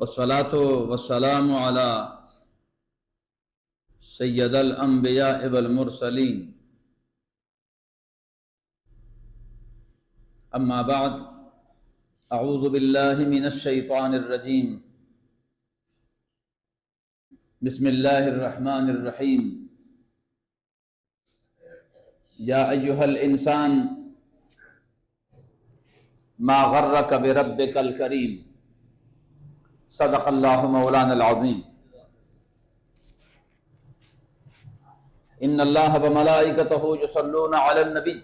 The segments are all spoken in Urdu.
والصلاة والسلام على سید الانبیاء والمرسلین اما بعد اعوذ باللہ من الشیطان الرجیم بسم اللہ الرحمن الرحیم یا ایہا الانسان ما غرک بربک الکریم صدق اللہ مولانا العظیم ان اللہ وملائکتہ یصلون علی النبی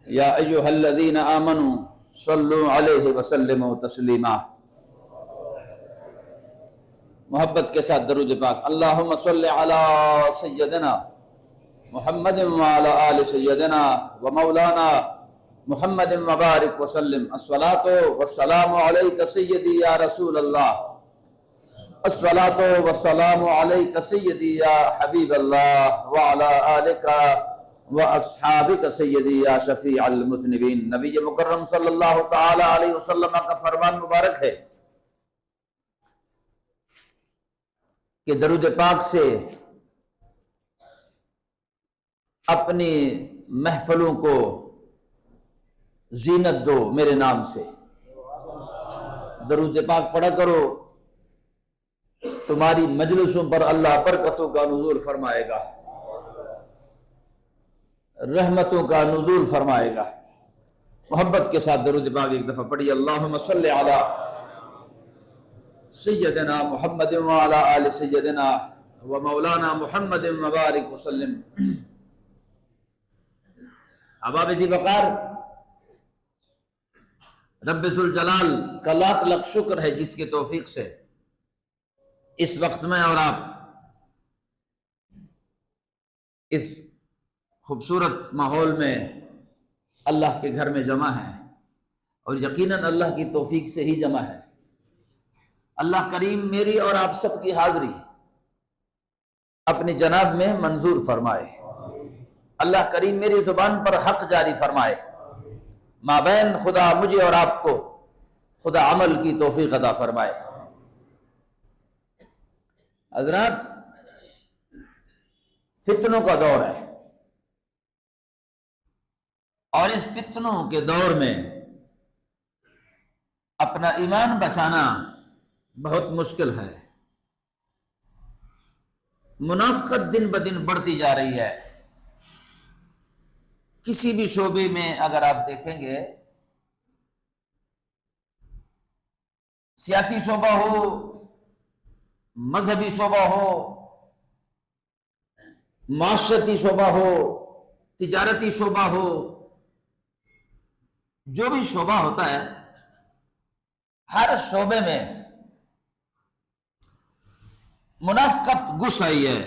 یا ایہا الذین آمنوا صلوا علیہ وسلموا تسلیما۔ محبت کے ساتھ درود پاک۔ اللہم صل علی سیدنا محمد وعلی آل سیدنا ومولانا محمد مبارک وسلم۔ الصلاۃ والسلام علیک سیدی یا رسول اللہ، الصلاۃ والسلام علیک سیدی یا حبیب اللہ، وعلی آلک واصحابک سیدی یا شفیع المذنبین۔ نبی مکرم صلی اللہ تعالی علیہ وسلم کا فرمان مبارک ہے کہ درود پاک سے اپنی محفلوں کو زینت دو میرے نام سے۔ درود پاک پڑھا کرو، تمہاری مجلسوں پر اللہ برکتوں کا نزول فرمائے گا، رحمتوں کا نزول فرمائے گا۔ محبت کے ساتھ درود پاک ایک دفعہ پڑھیے۔ اللہم صلی علی سیدنا محمد وعلی آل سیدنا ومولانا محمد مبارک وسلم۔ احباب ذی وقار، رب ذوالجلال کا لاکھ لاکھ شکر ہے جس کی توفیق سے اس وقت میں اور آپ اس خوبصورت ماحول میں اللہ کے گھر میں جمع ہیں، اور یقیناً اللہ کی توفیق سے ہی جمع ہے۔ اللہ کریم میری اور آپ سب کی حاضری اپنی جناب میں منظور فرمائے۔ اللہ کریم میری زبان پر حق جاری فرمائے۔ مابین خدا مجھے اور آپ کو خدا عمل کی توفیق عطا فرمائے۔ حضرات، فتنوں کا دور ہے، اور اس فتنوں کے دور میں اپنا ایمان بچانا بہت مشکل ہے۔ منافقت دن بدن بڑھتی جا رہی ہے۔ کسی بھی شعبے میں اگر آپ دیکھیں گے، سیاسی شعبہ ہو، مذہبی شعبہ ہو، معاشرتی شعبہ ہو، تجارتی شعبہ ہو، جو بھی شعبہ ہوتا ہے، ہر شعبے میں منافقت گھس آئی ہے،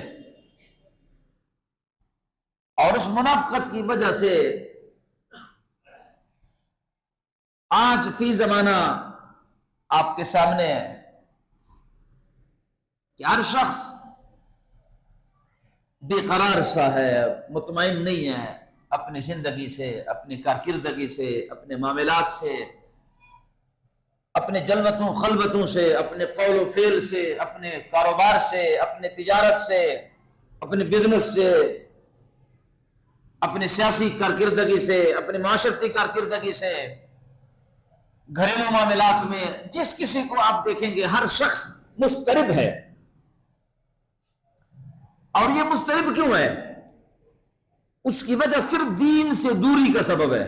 اور اس منافقت کی وجہ سے آج فی زمانہ آپ کے سامنے ہے کہ ہر شخص بے قرار سا ہے، مطمئن نہیں ہے اپنی زندگی سے، اپنی کارکردگی سے، اپنے معاملات سے، اپنے جلوتوں خلوتوں سے، اپنے قول و فعل سے، اپنے کاروبار سے، اپنے تجارت سے، اپنے بزنس سے، اپنے سیاسی کارکردگی سے، اپنے معاشرتی کارکردگی سے، گھریلو معاملات میں جس کسی کو آپ دیکھیں گے ہر شخص مضطرب ہے۔ اور یہ مضطرب کیوں ہے؟ اس کی وجہ صرف دین سے دوری کا سبب ہے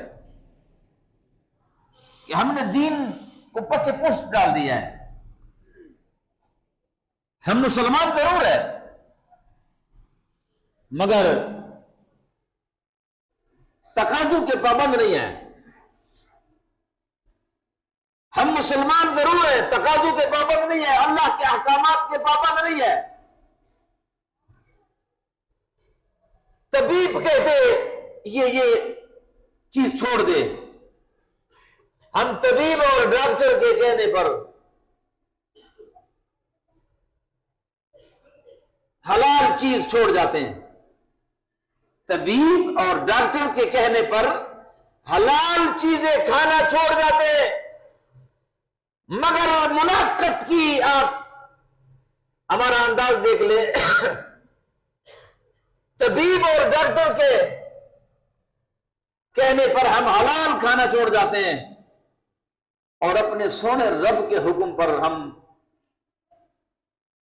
کہ ہم نے دین کو پس پشت ڈال دیا ہے۔ ہم مسلمان ضرور ہے، مگر تقاضوں کے پابند نہیں ہیں۔ ہم مسلمان ضرور ہے، تقاضوں کے پابند نہیں ہے، اللہ کے احکامات کے پابند نہیں ہے۔ طبیب کہتے یہ چیز چھوڑ دے، ہم طبیب اور ڈاکٹر کے کہنے پر حلال چیز چھوڑ جاتے ہیں۔ طبیب اور ڈاکٹر کے کہنے پر حلال چیزیں کھانا چھوڑ جاتے ہیں، مگر منافقت کی آپ ہمارا انداز دیکھ لیں، طبیب اور ڈاکٹر کے کہنے پر ہم حلال کھانا چھوڑ جاتے ہیں، اور اپنے سونے رب کے حکم پر ہم،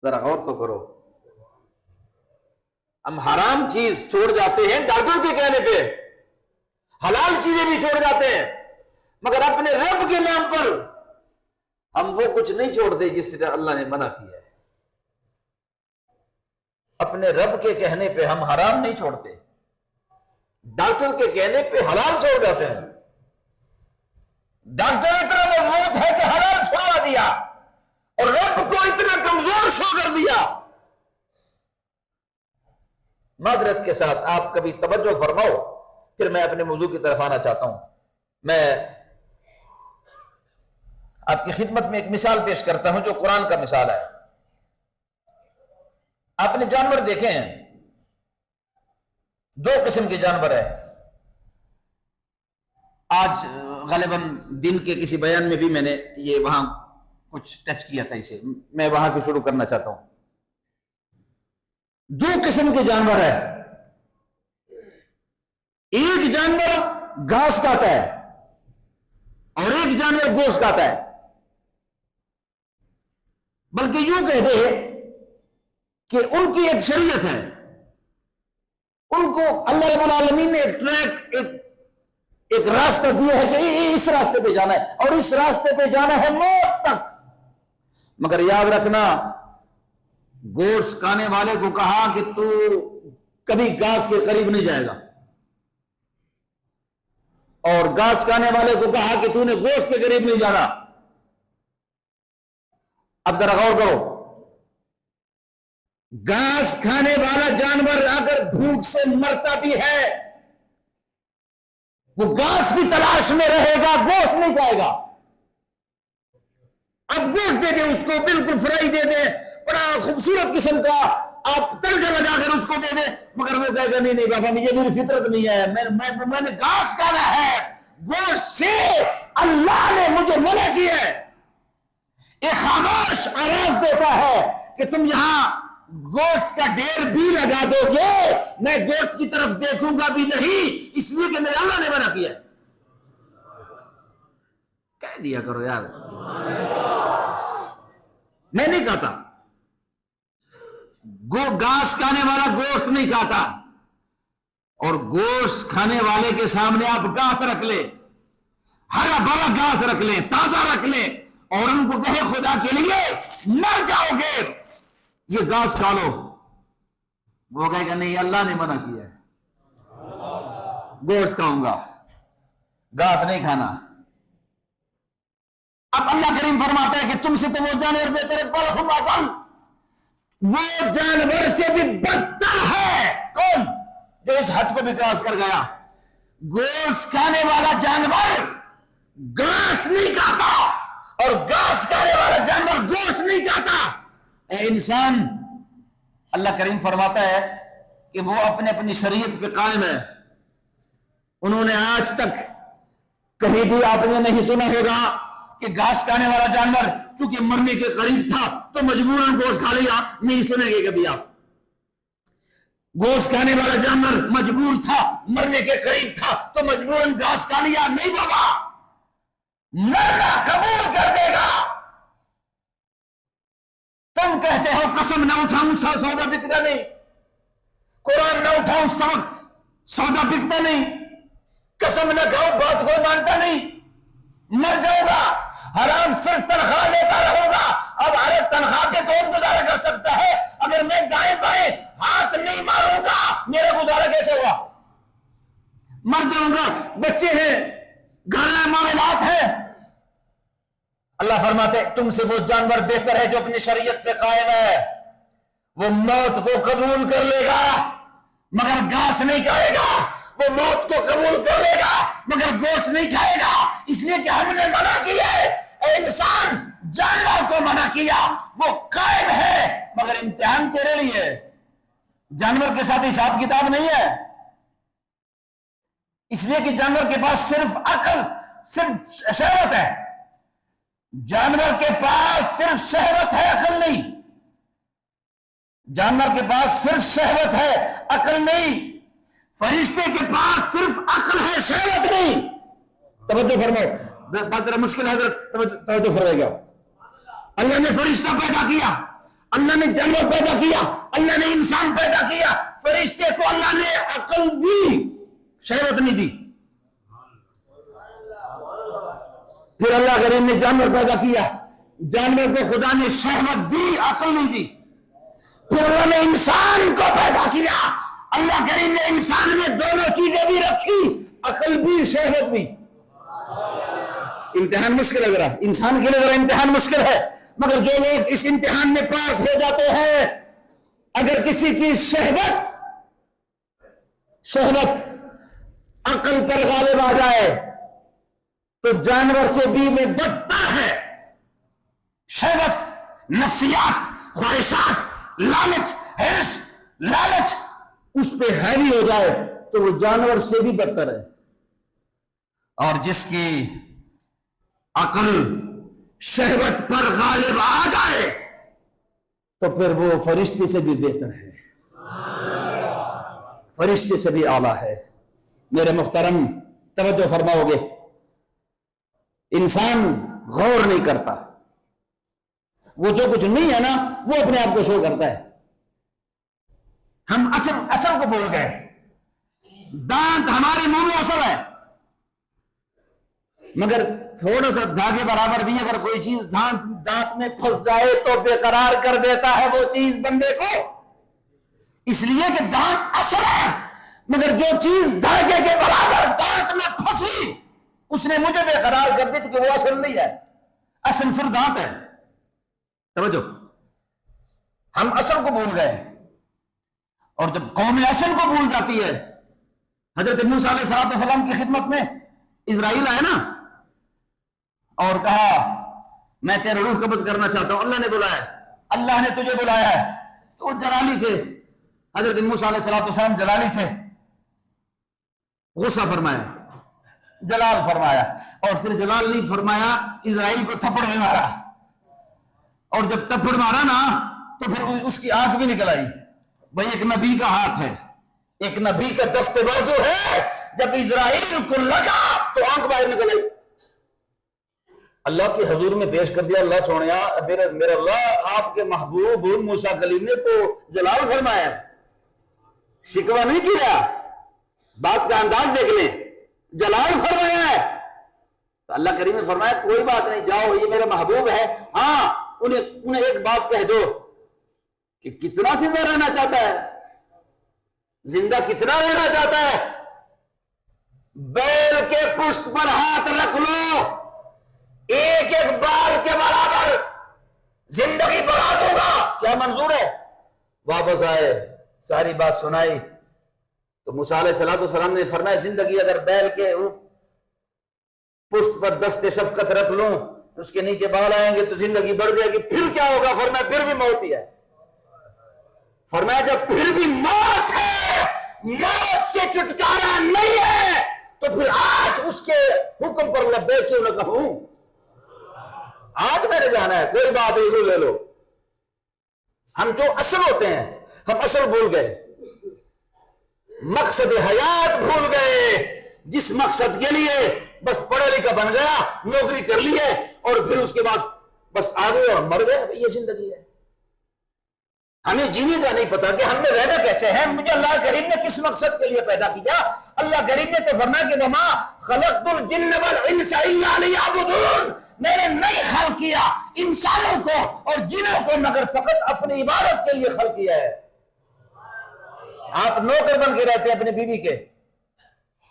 ذرا غور تو کرو، ہم حرام چیز چھوڑ جاتے ہیں ڈاکٹر کے کہنے پہ، حلال چیزیں بھی چھوڑ جاتے ہیں، مگر اپنے رب کے نام پر ہم وہ کچھ نہیں چھوڑتے جس سے اللہ نے منع کیا ہے۔ اپنے رب کے کہنے پہ ہم حرام نہیں چھوڑتے، ڈاکٹر کے کہنے پہ حلال چھوڑ جاتے ہیں۔ ڈاکٹر اتنا مضبوط ہے کہ حلال چھوڑا دیا، اور رب کو اتنا کمزور شو کر دیا۔ معذرت کے ساتھ آپ کبھی توجہ فرماؤ، پھر میں اپنے موضوع کی طرف آنا چاہتا ہوں۔ میں آپ کی خدمت میں ایک مثال پیش کرتا ہوں جو قرآن کا مثال ہے۔ آپ نے جانور دیکھے ہیں، دو قسم کے جانور ہیں۔ آج غالباً دن کے کسی بیان میں بھی میں نے یہ وہاں کچھ ٹچ کیا تھا، اسے میں وہاں سے شروع کرنا چاہتا ہوں۔ دو قسم کے جانور ہیں، ایک جانور گھاس کھاتا ہے اور ایک جانور گوشت کھاتا ہے، بلکہ یوں کہتے ہیں کہ ان کی ایک شریعت ہے، ان کو اللہ رب العالمین نے ایک ٹریک، ایک راستہ دیا ہے کہ اس راستے پہ جانا ہے، اور اس راستے پہ جانا ہے موت تک۔ مگر یاد رکھنا، گوشت کھانے والے کو کہا کہ تو کبھی گھاس کے قریب نہیں جائے گا، اور گھاس کھانے والے کو کہا کہ تو نے گوشت کے قریب نہیں جانا۔ اب ذرا غور کرو، گھاس کھانے والا جانور اگر بھوک سے مرتا بھی ہے، وہ گھاس کی تلاش میں رہے گا، گوشت نہیں کھائے گا۔ اب گوشت دے دیں اس کو، بالکل فرائی دے دیں، بڑا خوبصورت قسم کا، آپ تڑکا لگا کر اس کو دے دیں، مگر وہ کہے گا نہیں نہیں بابا، یہ میری فطرت نہیں ہے، میں نے گھاس کھانا ہے، گوشت سے اللہ نے مجھے منع کیا ہے۔ ایک خاموش آواز دیتا ہے کہ تم یہاں گوشت کا ڈھیر بھی لگا دو گے، میں گوشت کی طرف دیکھوں گا بھی نہیں، اس لیے کہ میرے اللہ نے منع کیا ہے۔ کہہ دیا کرو یار، میں نہیں کہتا، گھاس کھانے والا گوشت نہیں کھاتا، اور گوشت کھانے والے کے سامنے آپ گھاس رکھ لیں، ہرا بھرا گھاس رکھ لیں، تازہ رکھ لیں، اور ان کو کہے خدا کے لیے مر جاؤ گے، یہ گھاس کھا لو، وہ کہے گا نہیں اللہ نے منع کیا ہے، گوشت کھاؤں گا، گھاس نہیں کھانا۔ اب اللہ کریم فرماتا ہے کہ تم سے تو وہ جانور بہتر، بل ہم اضل، وہ جانور سے بھی بدتر ہے۔ کون؟ جو اس حد کو بھی کراس کر گیا۔ گوشت کھانے والا جانور گھاس نہیں کھاتا، اور گھاس کھانے والا جانور گوشت نہیں کھاتا۔ اے انسان، اللہ کریم فرماتا ہے کہ وہ اپنے اپنی شریعت پہ قائم ہے۔ انہوں نے آج تک کہیں بھی آپ نے نہیں سنا ہوگا کہ گھاس کھانے والا جانور چونکہ مرنے کے قریب تھا تو مجبوراً گوشت کھا لیا، نہیں سنیں گے کبھی آپ۔ گوشت کھانے والا جانور مجبور تھا، مرنے کے قریب تھا تو مجبوراً گھاس کھا لیا، نہیں بابا، مرنا قبول کر دے گا۔ تم کہتے ہو قسم نہ اٹھاؤں سودا بکتا نہیں، قرآن نہ اٹھاؤں سودا بکتا نہیں، قسم نہ کھاؤں بات کو مانتا نہیں، مر جاؤں گا، حرام صرف تنخواہ لیتا رہوں گا۔ اب ارے تنخواہ پہ کون گزارا کر سکتا ہے؟ اگر میں دائیں بائیں ہاتھ نہیں ماروں گا میرا گزارا کیسے ہوا؟ مر جاؤں گا، بچے ہیں، گھر میں معاملات ہیں۔ اللہ فرماتے تم سے وہ جانور بہتر ہے جو اپنی شریعت پہ قائم ہے، وہ موت کو قبول کر لے گا مگر گھاس نہیں کھائے گا، وہ موت کو قبول کر لے گا مگر گوشت نہیں کھائے گا، اس لیے کہ ہم نے منع کیا ہے۔ اے انسان، جانور کو منع کیا، وہ قائم ہے مگر امتحان تیرے لیے، جانور کے ساتھ حساب کتاب نہیں ہے، اس لیے کہ جانور کے پاس صرف عقل، صرف شہوت ہے، جانور کے پاس صرف شہوت ہے، عقل نہیں. جانور کے پاس صرف شہوت ہے، عقل نہیں. فرشتے کے پاس صرف عقل ہے، شہوت نہیں. توجہ فرماؤ، بات ذرا مشکل ہے، توجہ فرمائے گا. اللہ نے فرشتہ پیدا کیا، اللہ نے جانور پیدا کیا، اللہ نے انسان پیدا کیا. فرشتے کو اللہ نے عقل دی، شہوت نہیں دی. پھر اللہ کریم نے جانور پیدا کیا، جانور کو خدا نے شہوت دی، عقل نہیں دی. پھر اللہ نے انسان کو پیدا کیا، اللہ کریم نے انسان میں دونوں چیزیں بھی رکھی، عقل بھی شہوت بھی. امتحان مشکل ہے، ذرا انسان کے لیے ذرا امتحان مشکل ہے، مگر جو لوگ اس امتحان میں پاس ہو جاتے ہیں، اگر کسی کی شہوت عقل پر غالب آ جائے تو جانور سے بھی وہ بدتر ہے. شہوت، نفسیات، خواہشات، لالچ، حرص، لالچ اس پہ ہیوی ہو جائے تو وہ جانور سے بھی بدتر ہے. اور جس کی عقل شہوت پر غالب آ جائے تو پھر وہ فرشتے سے بھی بہتر ہے، فرشتے سے بھی اعلیٰ ہے. میرے محترم توجہ فرماؤ گے، انسان غور نہیں کرتا، وہ جو کچھ نہیں ہے نا وہ اپنے آپ کو شو کرتا ہے. ہم اصل کو بھول گئے. دانت ہمارے منہ میں اصل ہے، مگر تھوڑا سا دھاگے برابر بھی اگر کوئی چیز دانت میں پھنس جائے تو بے قرار کر دیتا ہے وہ چیز بندے کو. اس لیے کہ دانت اصل ہے، مگر جو چیز دھاگے کے برابر دانت میں پھنسی اس نے مجھے بے قرار کر دی کہ وہ اصل نہیں ہے، اصل صرف دانت ہے. توجہ، ہم اصل کو بھول گئے. اور جب قوم اصل کو بھول جاتی ہے، حضرت موسیٰ علیہ السلام کی خدمت میں اسرائیل آئے نا اور کہا میں تیرا روح قبض کرنا چاہتا ہوں، اللہ نے بلایا، اللہ نے تجھے بلایا ہے. تو وہ جلالی تھے، حضرت موسیٰ علیہ السلام جلالی تھے. غصہ فرمایا، جلال فرمایا، اور صرف جلال نہیں فرمایا، اسرائیل کو تھپڑ میں مارا. اور جب تھپڑ مارا نا تو پھر اس کی آنکھ بھی نکل آئی. بھئی ایک نبی کا ہاتھ ہے، ایک نبی کا دست بازو ہے، جب اسرائیل کو لگا تو آنکھ باہر نکل آئی. اللہ کے حضور میں پیش کر دیا، اللہ سونیا میرا اللہ، آپ کے محبوب موسیٰ کلیم نے تو جلال فرمایا، شکوہ نہیں کیا. بات کا انداز دیکھ لیں، جلال فرمایا ہے. تو اللہ کریم نے فرمایا کوئی بات نہیں، جاؤ یہ میرا محبوب ہے، ہاں انہیں ایک بات کہہ دو کہ کتنا زندہ رہنا چاہتا ہے، زندہ کتنا رہنا چاہتا ہے. بیل کے پشت پر ہاتھ رکھ لو، ایک ایک بال کے برابر زندگی بڑھا دوں گا، کیا منظور ہے. واپس آئے، ساری بات سنائی تو موسیٰ علیہ السلام نے فرمایا زندگی اگر بیل کے پشت پر دست شفقت رکھ لوں، اس کے نیچے بال آئیں گے تو زندگی بڑھ جائے گی. پھر کیا ہوگا؟ فرمایا پھر بھی موت ہی ہے. فرمایا جب پھر بھی موت ہے، موت سے چھٹکارا نہیں ہے، تو پھر آج اس کے حکم پر لبیک کیوں نہ کہوں. آج میں نے جانا ہے، کوئی بات نہیں، لے لو. ہم جو اصل ہوتے ہیں ہم اصل بھول گئے، مقصد حیات بھول گئے. جس مقصد کے لیے بس پڑھا لکھا بن گیا، نوکری کر لی ہے اور پھر اس کے بعد بس آ گئے اور مر گئے، یہ زندگی ہے. ہمیں جینے کا نہیں پتا کہ ہم نے رہنا کیسے ہے. مجھے اللہ کریم نے کس مقصد کے لیے پیدا کیا؟ اللہ کریم نے تو فرمایا کہ وما خلقت الجن والانس الا لیعبدون، میں نے نہیں خلق کیا انسانوں کو اور جنوں کو مگر فقط اپنی عبادت کے لیے خلق کیا ہے. آپ نوکر بن کے رہتے ہیں اپنی بیوی کے،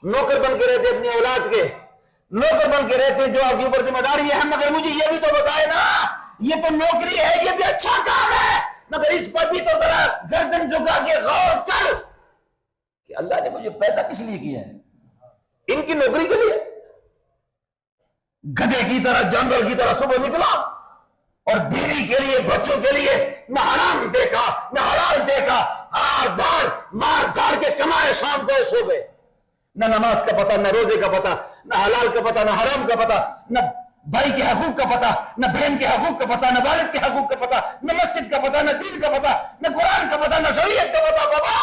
نوکر بن کے رہتے ہیں اپنی اولاد کے، نوکر بن کے رہتے ہیں جو آپ کے اوپر ذمہ داری ہے. مگر مجھے یہ بھی تو بتائے نا، یہ تو نوکری ہے، یہ بھی اچھا کام ہے، مگر اس پر بھی تو ذرا گردن جھکا کے غور کر کہ اللہ نے مجھے پیدا کس لیے کیا ہے. ان کی نوکری کے لیے گدھے کی طرح، جانور کی طرح صبح نکلا اور بیوی کے لیے، بچوں کے لیے نہ حرام دیکھا نہ حلال دیکھا، ہار دھار مار دھار کے کمائے، شام کو سو گئے. نہ نماز کا پتہ، نہ روزے کا پتہ، نہ حلال کا پتہ، نہ حرام کا پتہ، نہ بھائی کے حقوق کا پتہ، نہ بہن کے حقوق کا پتہ، نہ والد کے حقوق کا پتہ، نہ مسجد کا پتہ، نہ دین کا پتہ، نہ قرآن کا پتہ، نہ شریعت کا پتہ بابا.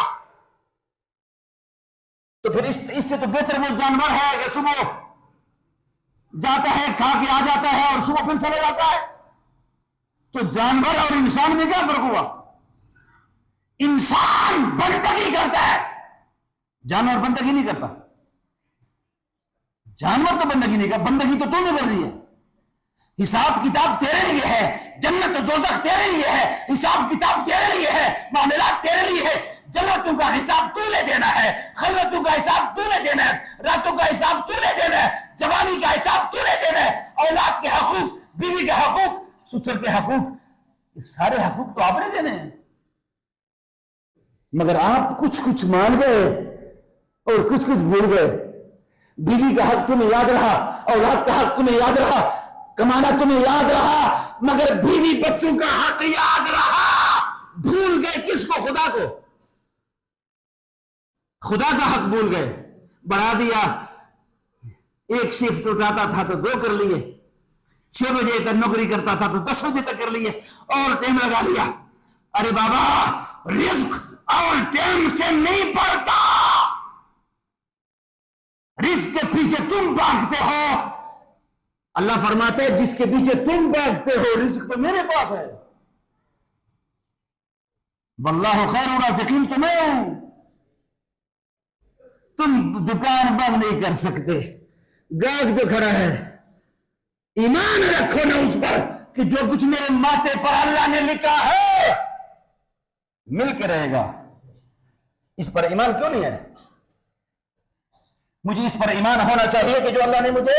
تو پھر اس سے تو بہتر وہ جانور ہے کہ صبح جاتا ہے کھا کے آ جاتا ہے اور صبح پھر چلا جاتا ہے. تو جانور اور انسان میں کیا فرق ہوا؟ انسان بندگی کرتا ہے، جانور بندگی نہیں کرتا. جانور تو بندگی نہیں کرتا، بندگی تو نے کر رہی ہے. حساب کتاب تیرے لیے ہے، جنت و دوزخ تیرے لیے ہے، حساب کتاب تیرے لیے ہے، معاملات تیرے لیے ہے. جنتوں کا حساب تو نے دینا ہے، خلوتوں کا حساب تو نے دینا ہے، راتوں کا حساب تو نے دینا ہے، جوانی کا حساب تو نے دینا ہے، اولاد کے حقوق، بیوی کے حقوق، سسر کے حقوق، یہ سارے حقوق تو آپ نے دینے ہیں. مگر آپ کچھ مان گئے اور کچھ بھول گئے. بیوی کا حق تمہیں یاد رہا، اولاد کا حق تمہیں یاد رہا، کمانا تمہیں یاد رہا، مگر بیوی بچوں کا حق یاد رہا. بھول گئے کس کو؟ خدا کو. خدا کا حق بھول گئے، بڑھا دیا. ایک شفٹ اٹھاتا تھا تو 2 کر لیے، 6 بجے تک نوکری کرتا تھا تو 10 بجے تک کر لیے اور ٹائم لگا لیا. ارے بابا، رزق اور ٹائم سے نہیں پڑتا. رزق کے پیچھے تم بھاگتے ہو، اللہ فرماتا ہے جس کے پیچھے تم بھاگتے ہو رزق تو میرے پاس ہے. واللہ خیر الرازقین تو میں ہوں. تم دکان بند نہیں کر سکتے. گاہک جو کھڑا ہے ایمان رکھو نا اس پر کہ جو کچھ میرے ماتھے پر اللہ نے لکھا ہے مل کے رہے گا. اس پر ایمان کیوں نہیں ہے؟ مجھے اس پر ایمان ہونا چاہیے کہ جو اللہ نے مجھے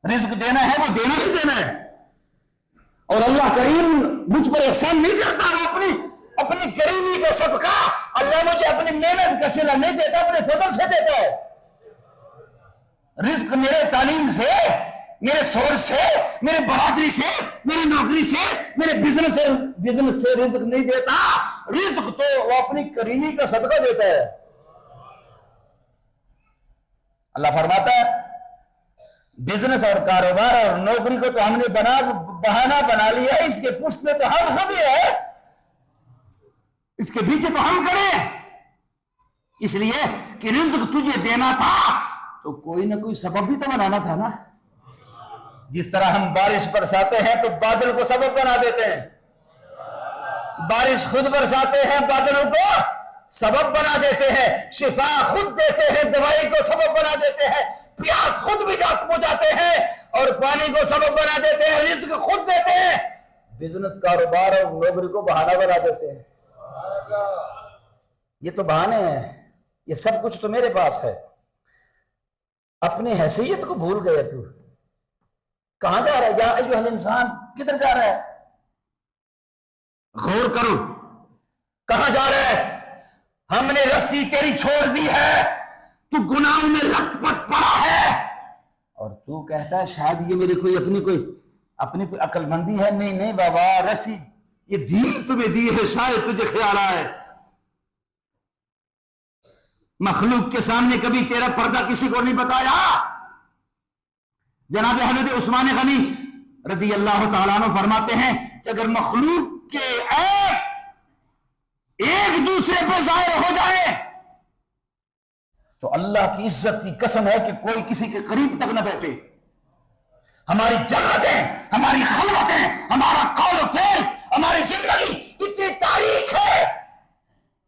رزق دینا ہے وہ دینا ہی دینا ہے. اور اللہ کریم مجھ پر احسان نہیں کرتا، وہ اپنی کریمی کا صدقہ اللہ مجھے اپنی محنت کا صلہ نہیں دیتا، اپنے فضل سے دیتا ہے. رزق میرے تعلیم سے، میرے سورس سے، میرے برادری سے، میری نوکری سے، میرے بزنس سے رزق نہیں دیتا. رزق تو وہ اپنی کریمی کا صدقہ دیتا ہے. اللہ فرماتا ہے بزنس اور کاروبار اور نوکری کو تو ہم نے بہانہ بنا لیا ہے، اس کے پشت میں تو ہم خود ہی ہے، اس کے پیچھے تو ہم کریں. اس لیے کہ رزق تجھے دینا تھا تو کوئی نہ کوئی سبب بھی تو بنانا تھا نا. جس طرح ہم بارش برساتے ہیں تو بادل کو سبب بنا دیتے ہیں، بارش خود برساتے ہیں بادلوں کو سبب بنا دیتے ہیں، شفا خود دیتے ہیں، دوائی کو سبب بنا دیتے ہیں، پیاس خود بھی بجھاتے ہیں اور پانی کو سبب بنا دیتے ہیں، رزق خود دیتے ہیں. بزنس کاروبار اور نوکری کو بہانہ بنا دیتے ہیں. یہ تو بہانے ہیں، یہ سب کچھ تو میرے پاس ہے. اپنی حیثیت کو بھول گئے. تو کہاں جا رہا ہے؟ یا ایھا الانسان، کدھر جا رہا ہے؟ غور کرو، کہاں جا رہا ہے؟ ہم نے رسی تیری چھوڑ دی ہے، تو گناہوں میں لٹ پٹ پڑا ہے اور تو کہتا ہے شاید یہ میری اپنی کوئی عقل مندی ہے. نہیں بابا، رسی یہ ڈھیل تمہیں دی ہے، شاید تجھے خیال آئے. مخلوق کے سامنے کبھی تیرا پردہ کسی کو نہیں بتایا. جناب حضرت عثمان غنی رضی اللہ تعالیٰ عنہ فرماتے ہیں کہ اگر مخلوق کے عیب ایک دوسرے پہ ظاہر ہو جائے تو اللہ کی عزت کی قسم ہے کہ کوئی کسی کے قریب تک نہ بیٹھے. ہماری جنتیں، ہماری خلوتیں، ہمارا قول و فعل، ہماری زندگی اتنی تاریخ ہے.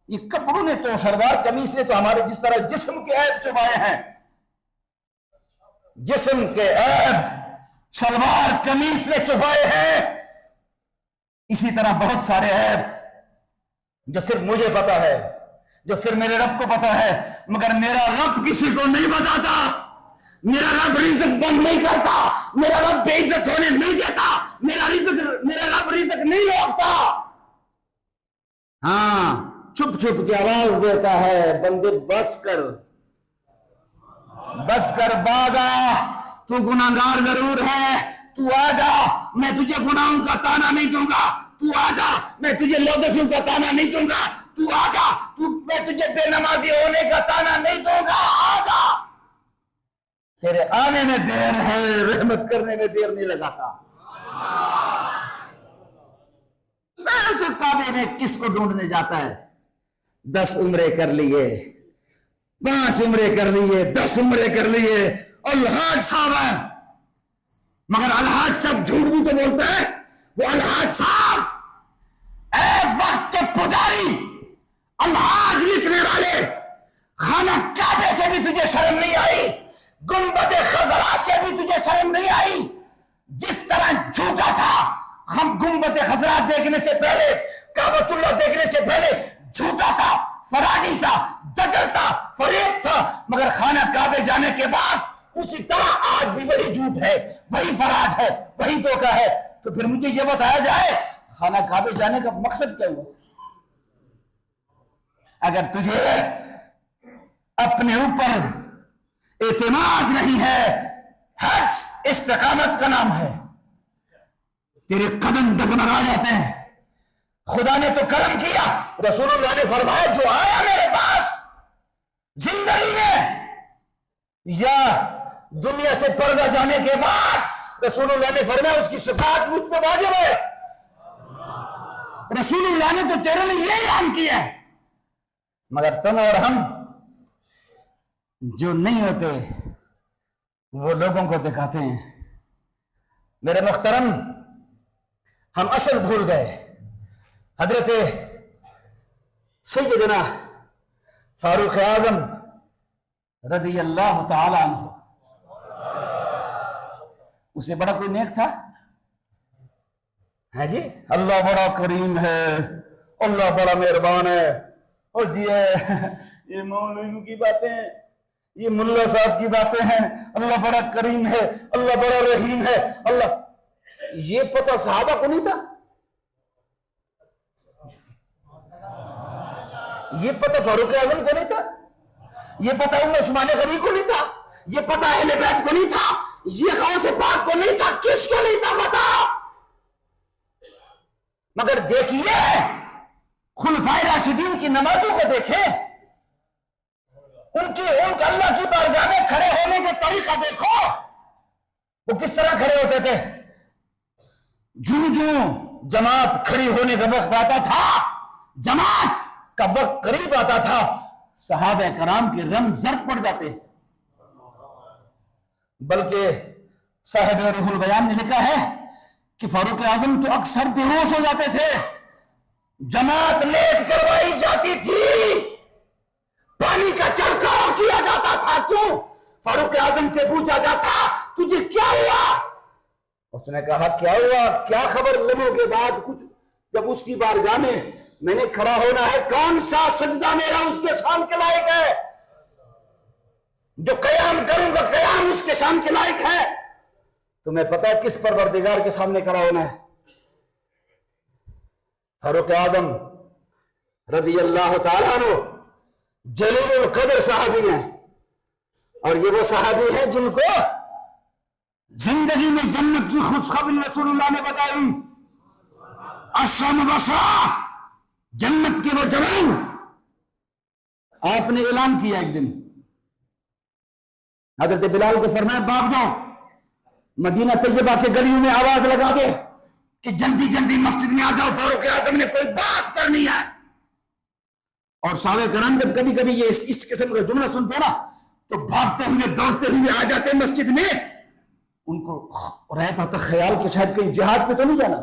یہ کپڑوں نے تو، شلوار قمیص نے تو ہمارے جس طرح جسم کے عیب چھپائے ہیں، جسم کے عیب شلوار قمیص نے چھپائے ہیں، اسی طرح بہت سارے عیب جو صرف مجھے پتا ہے، جو صرف میرے رب کو پتا ہے، مگر میرا رب کسی کو نہیں بتاتا. میرا رب رزق بند نہیں کرتا، میرا رب بے عزت ہونے نہیں دیتا، میرا رب رزق نہیں روکتا. ہاں، چھپ چھپ کے آواز دیتا ہے، بندے بس کر باز آ، تو گناہگار ضرور ہے، تو آ جا، میں تجھے گناہوں کا تانا نہیں دوں گا. تو آ جا، میں تجھے لوزشوں کا تانا نہیں دوں گا. تو آ جا، میں تجھے بے نمازی ہونے کا تانا نہیں دوں گا. آ جا. تیرے آنے میں دیر ہے، رحمت کرنے میں دیر نہیں لگاتا۔ ویسے کعبے میں کس کو ڈھونڈنے جاتا ہے؟ 10 عمرے کر لیے، 5 عمرے کر لیے، 10 عمرے کر لیے، الحاج صاحب ہیں، مگر الحاج صاحب جھوٹ بھی تو بولتا ہے۔ وہ الحاج صاحب، اے وقت کے پجاری، الحاج لکھنے والے، خانہ کعبے سے بھی تجھے شرم نہیں آئی، گنبد خضرا سے بھی تجھے شرم نہیں آئی؟ جس طرح جھوٹا تھا، ہم گنبد خضرا دیکھنے سے پہلے، کعبۃ اللہ دیکھنے سے پہلے جھوٹا تھا، فرادی تھا، دجل تھا، فریب تھا، مگر خانہ کعبے جانے کے بعد اسی طرح آج بھی وہی جھوٹ ہے، وہی فراد ہے، وہی دھوکہ ہے۔ تو پھر مجھے یہ بتایا جائے خانہ کعبے جانے کا مقصد کیا ہوا؟ اگر تجھے اپنے اوپر اعتماد نہیں ہے، حج استقامت کا نام ہے، تیرے قدم ڈگمگا جاتے ہیں۔ خدا نے تو کرم کیا، رسول اللہ نے فرمایا جو آیا میرے پاس زندگی میں یا دنیا سے پردہ جانے کے بعد، رسول اللہ نے فرمایا اس کی شفاعت مجھ پہ واجب ہے۔ رسول اللہ نے تو تیرے لیے یہ اعلان کیا ہے، مگر تم اور ہم جو نہیں ہوتے وہ لوگوں کو دکھاتے ہیں۔ میرے محترم، ہم اصل بھول گئے۔ حضرت سیدنا فاروق اعظم رضی اللہ تعالی عنہ، اسے بڑا کوئی نیک تھا؟ ہے جی، اللہ بڑا کریم ہے، اللہ بڑا مہربان ہے، اور جی یہ مولویوں کی باتیں ہیں، یہ ملا صاحب کی باتیں ہیں، اللہ بڑا کریم ہے، اللہ بڑا رحیم ہے، اللہ۔ یہ پتہ صحابہ کو نہیں تھا؟ یہ پتہ فاروق اعظم کو نہیں تھا؟ یہ پتہ عثمان غنی کو نہیں تھا؟ یہ پتہ اہل بیت کو نہیں تھا؟ یہ غوث پاک کو نہیں تھا؟ کس کو نہیں تھا پتہ؟ مگر دیکھیے خلفائے راشدین کی نمازوں کو دیکھیں، ان کا اللہ کی بارگاہ میں کھڑے ہونے کے طریقہ دیکھو، وہ کس طرح کھڑے ہوتے تھے۔ جو جماعت کھڑی ہونے کا وقت آتا تھا، جماعت کا وقت قریب آتا تھا، صحابہ کرام کے رنگ زرد پڑ جاتے، بلکہ صاحب روح البیان نے لکھا ہے کہ فاروق اعظم تو اکثر بے ہوش ہو جاتے تھے، جماعت لیٹ کروائی جاتی تھی، پانی کا چھڑکاؤ کیا جاتا تھا۔ کیوں؟ فاروق اعظم سے پوچھا جاتا تجھے کیا ہوا؟ اس نے کہا کیا ہوا، کیا خبر، لمحوں کے بعد کچھ، جب اس کی بارگاہ میں نے کھڑا ہونا ہے، کون سا سجدہ میرا اس کے شان کے لائق ہے؟ جو قیام کروں گا قیام اس کے شان کے لائق ہے؟ تمہیں پتہ ہے کس پروردگار کے سامنے کھڑا ہونا ہے؟ فاروق اعظم رضی اللہ تعالیٰ عنہ جلیل القدر صحابی ہیں، اور یہ وہ صحابی ہیں جن کو زندگی میں جنت کی خوشخبری رسول اللہ نے بتائی۔ عشرہ مبشرہ، جنت کے وہ جوان، آپ نے اعلان کیا ایک دن، حضرت بلال کو فرمایا بھاگ جاؤ، مدینہ طیبہ کے گلیوں میں آواز لگا دے کہ جلدی جلدی مسجد میں آ جاؤ، فاروق اعظم نے کوئی بات کرنی ہے۔ اور صحابہ کرام جب کبھی کبھی یہ اس قسم کا جملہ سنتے نا تو بھاگتے ہوئے دوڑتے ہوئے آ جاتے مسجد میں۔ ان کو رہتا تھا خیال کہ شاید کہیں جہاد پہ تو نہیں جانا۔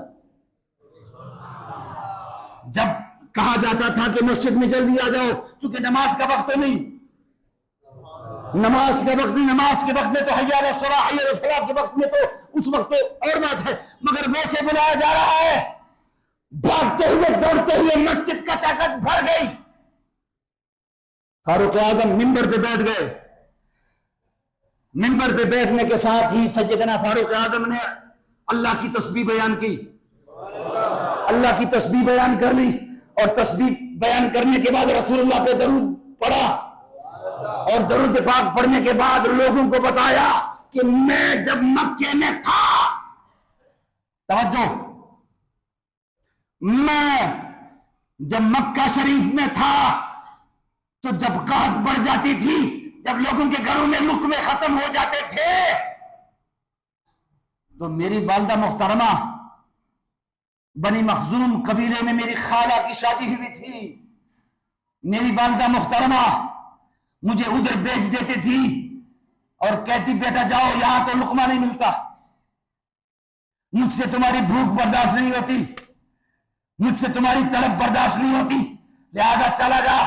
جب کہا جاتا تھا کہ مسجد میں جلدی آ جاؤ، چونکہ نماز کا وقت تو نہیں، نماز کا وقت نہیں، نماز کے وقت میں تو حی علی الصلاۃ حی علی الفلاح کے وقت میں تو اس وقت تو اور بات ہے، مگر ویسے بلایا جا رہا ہے۔ بھاگتے ہوئے دوڑتے ہوئے مسجد کا چاکت بھر گئی۔ فاروق اعظم منبر پہ بیٹھ گئے۔ منبر پہ بیٹھنے کے ساتھ ہی سیدنا فاروق اعظم نے اللہ کی تسبیح بیان کی، اللہ کی تسبیح بیان کر لی، اور تسبیح بیان کرنے کے بعد رسول اللہ پہ درود پڑھا، اور درود پاک پڑھنے کے بعد لوگوں کو بتایا کہ میں جب مکے میں تھا، توجہ، میں جب مکہ شریف میں تھا تو جب قحط بڑھ جاتی تھی جب لوگوں کے گھروں میں لقمے ختم ہو جاتے تھے تو میری والدہ محترمہ بنی مخزوم قبیلے میں میری خالہ کی شادی ہوئی تھی، میری والدہ محترمہ مجھے ادھر بھیج دیتی تھی اور کہتی بیٹا جاؤ، یہاں تو لقمہ نہیں ملتا، مجھ سے تمہاری بھوک برداشت نہیں ہوتی، مجھ سے تمہاری طلب برداشت نہیں ہوتی، لہذا چلا جا،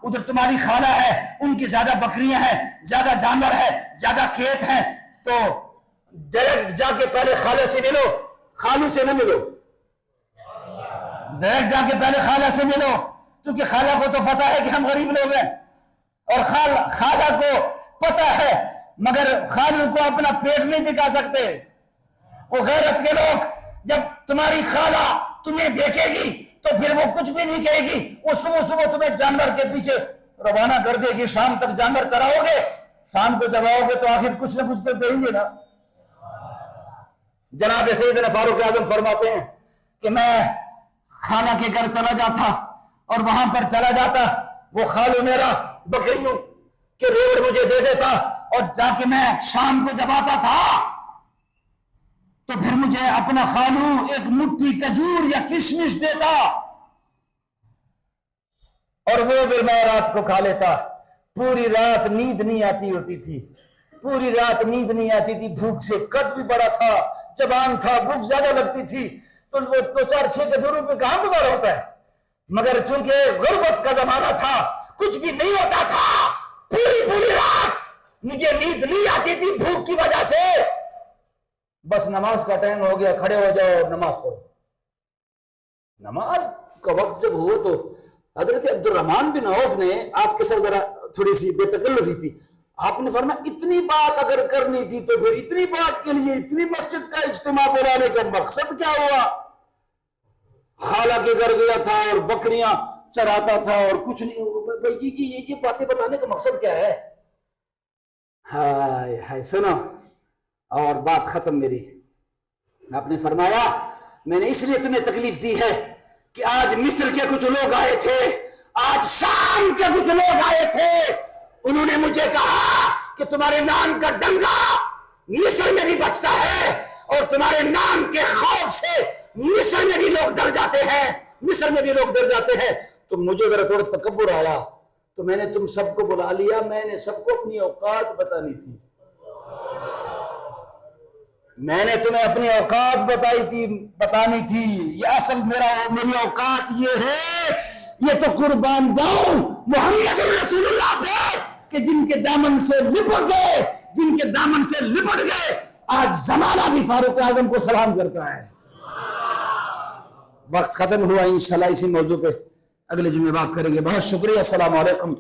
ادھر تمہاری خالہ ہے، ان کی زیادہ بکریاں ہیں، زیادہ جانور ہے، زیادہ کھیت ہیں، تو ڈائریکٹ جا کے پہلے خالہ سے ملو، خالو سے نہ ملو، ڈائریکٹ جا کے پہلے خالہ سے ملو، کیونکہ خالہ کو تو پتہ ہے کہ ہم غریب لوگ ہیں، اور خالہ کو پتہ ہے، مگر خالو کو اپنا پیٹ نہیں دکھا سکتے، وہ غیرت کے لوگ جب تمہاری خالہ تمہیں دیکھے گی تو پھر وہ کچھ بھی نہیں کہے گی، وہ صبح صبح تمہیں جانور کے پیچھے روانہ کر دے گی، شام تک جانور چراؤ گے، شام کو جب آؤ گے تو آخر کچھ نہ کچھ تو دیں گے نا۔ جناب سیدنا فاروق اعظم فرماتے ہیں کہ میں خالہ کے گھر چلا جاتا اور وہاں پر چلا جاتا، وہ خالو میرا بکریوں کے ریوڑ مجھے دے دیتا، اور جا کے میں شام کو جب آتا تھا تو پھر مجھے اپنا خالو ایک مٹھی کھجور یا کشمش دیتا اور وہ بھی میں رات کو کھا لیتا۔ پوری رات نیند نہیں آتی ہوتی تھی، پوری رات نیند نہیں آتی تھی، بھوک سے کٹ بھی بڑا تھا، جبان تھا، بھوک زیادہ لگتی تھی، تو وہ 2-4-6 کھجوروں پہ کہاں گزارا ہوتا ہے، مگر چونکہ غربت کا زمانہ تھا، کچھ بھی نہیں ہوتا تھا، پوری رات مجھے نیند نہیں آتی تھی بھوک کی وجہ سے، بس نماز کا ٹائم ہو گیا، کھڑے ہو جاؤ اور نماز پڑھو۔ نماز کا وقت جب ہو تو حضرت عبد الرحمن بن عوف نے آپ کے ساتھ ذرا تھوڑی سی بے تکلفی تھی، آپ نے فرمایا اتنی بات اگر کرنی تھی تو پھر اتنی بات کے لیے اتنی مسجد کا اجتماع بلانے کا مقصد کیا ہوا؟ خالہ کے گھر گیا تھا اور بکریاں چراتا تھا اور کچھ نہیں، یہ باتیں بتانے کا مقصد کیا ہے؟ ہائے ہائے سنو، اور بات ختم میری۔ آپ نے فرمایا میں نے اس لیے تمہیں تکلیف دی ہے کہ آج مصر کے کچھ لوگ آئے تھے، آج شام کے کچھ لوگ آئے تھے، انہوں نے مجھے کہا کہ تمہارے نام کا ڈنگا مصر میں بھی بچتا ہے اور تمہارے نام کے خوف سے مصر میں بھی لوگ ڈر جاتے ہیں، مصر میں بھی لوگ ڈر جاتے ہیں۔ تو مجھے ذرا تھوڑا تکبر آیا تو میں نے تم سب کو بلا لیا، میں نے سب کو اپنی اوقات بتانی تھی، میں نے تمہیں اپنی اوقات بتانی تھی، یہ اصل میری اوقات یہ ہے، یہ تو قربان جاؤں محمد رسول اللہ پہ کہ جن کے دامن سے لپٹ گئے، جن کے دامن سے لپٹ گئے، آج زمانہ بھی فاروق اعظم کو سلام کرتا ہے۔ وقت ختم ہوا، انشاءاللہ اسی موضوع پہ اگلے جمعے بات کریں گے۔ بہت شکریہ، السلام علیکم۔